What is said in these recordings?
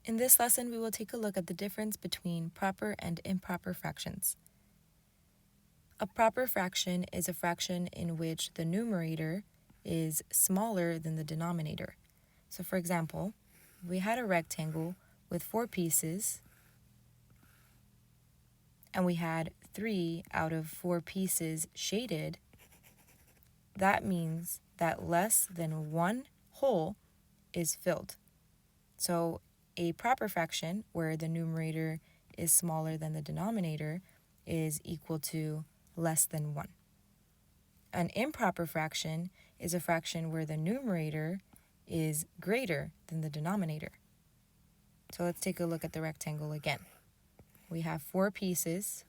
In this lesson, we will take a look at the difference between proper and improper fractions. A proper fraction is a fraction in which the numerator is smaller than the denominator. So for example, we had a rectangle with 4 pieces, and we had 3 out of 4 pieces shaded. That means that less than 1 whole is filled. So a proper fraction, where the numerator is smaller than the denominator, is equal to less than 1. An improper fraction is a fraction where the numerator is greater than the denominator. So let's take a look at the rectangle again. We have 4 pieces.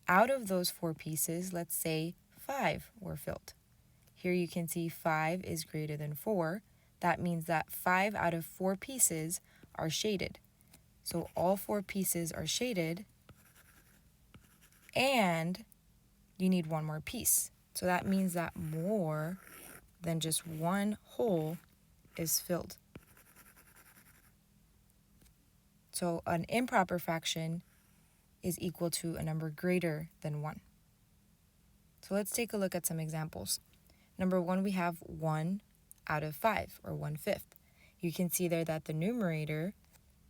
Out of those 4 pieces, let's say 5 were filled. Here you can see 5 is greater than 4. That means that 5 out of 4 pieces are shaded. So all 4 pieces are shaded, and you need 1 more piece. So that means that more than just 1 whole is filled. So an improper fraction is equal to a number greater than 1. So let's take a look at some examples. Number 1, we have 1 out of 5, or 1/5. You can see there that the numerator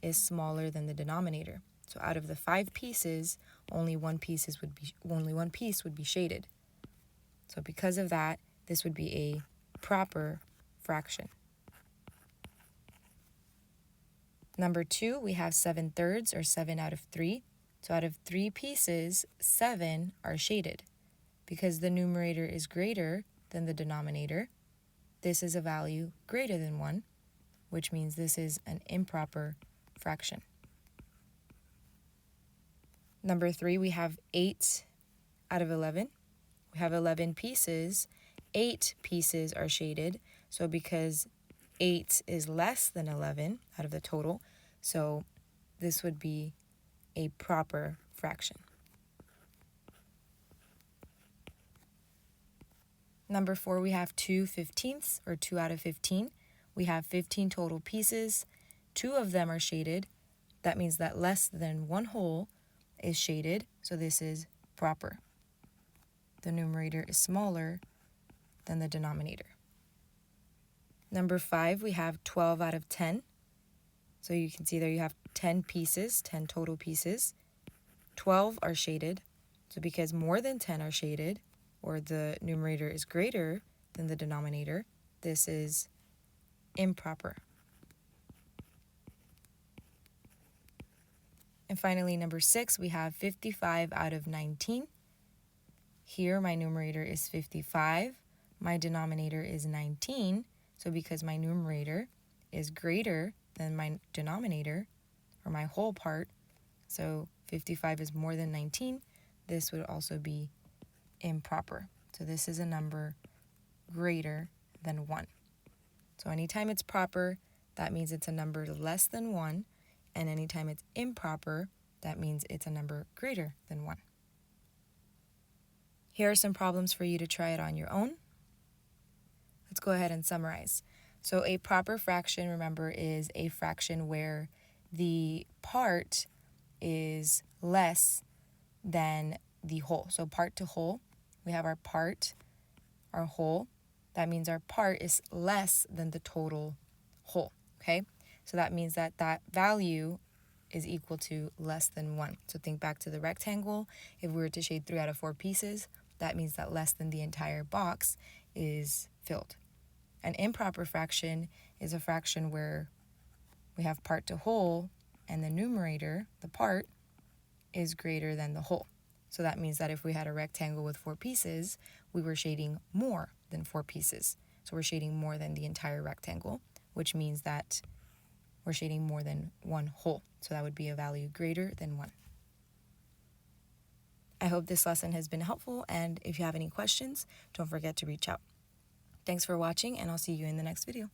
is smaller than the denominator. So out of the 5 pieces, only one piece would be shaded. So because of that, this would be a proper fraction. Number 2, we have 7/3, or 7 out of 3. So out of 3 pieces, 7 are shaded. Because the numerator is greater than the denominator, this is a value greater than 1, which means this is an improper fraction. Number 3, we have 8 out of 11. We have 11 pieces. 8 pieces are shaded. So because 8 is less than 11 out of the total, so this would be a proper fraction. Number 4, we have 2/15, or 2 out of 15. We have 15 total pieces. 2 of them are shaded. That means that less than 1 whole is shaded, so this is proper. The numerator is smaller than the denominator. Number 5, we have 12 out of 10. So you can see there you have 10 pieces, 10 total pieces. 12 are shaded. So because more than 10 are shaded, or the numerator is greater than the denominator, this is improper. And finally, number 6, we have 55 out of 19. Here, my numerator is 55. My denominator is 19. So because my numerator is greater than my denominator, or my whole part, so 55 is more than 19, this would also be improper. So this is a number greater than 1. So anytime it's proper, that means it's a number less than 1. And anytime it's improper, that means it's a number greater than 1. Here are some problems for you to try it on your own. Let's go ahead and summarize. So a proper fraction, remember, is a fraction where the part is less than the whole. So part to whole, we have our part, our whole. That means our part is less than the total whole, okay? So that means that that value is equal to less than 1. So think back to the rectangle. If we were to shade 3 out of 4 pieces, that means that less than the entire box is filled. An improper fraction is a fraction where we have part to whole, and the numerator, the part, is greater than the whole. So that means that if we had a rectangle with 4 pieces, we were shading more than 4 pieces. So we're shading more than the entire rectangle, which means that we're shading more than 1 whole. So that would be a value greater than 1. I hope this lesson has been helpful, and if you have any questions, don't forget to reach out. Thanks for watching, and I'll see you in the next video.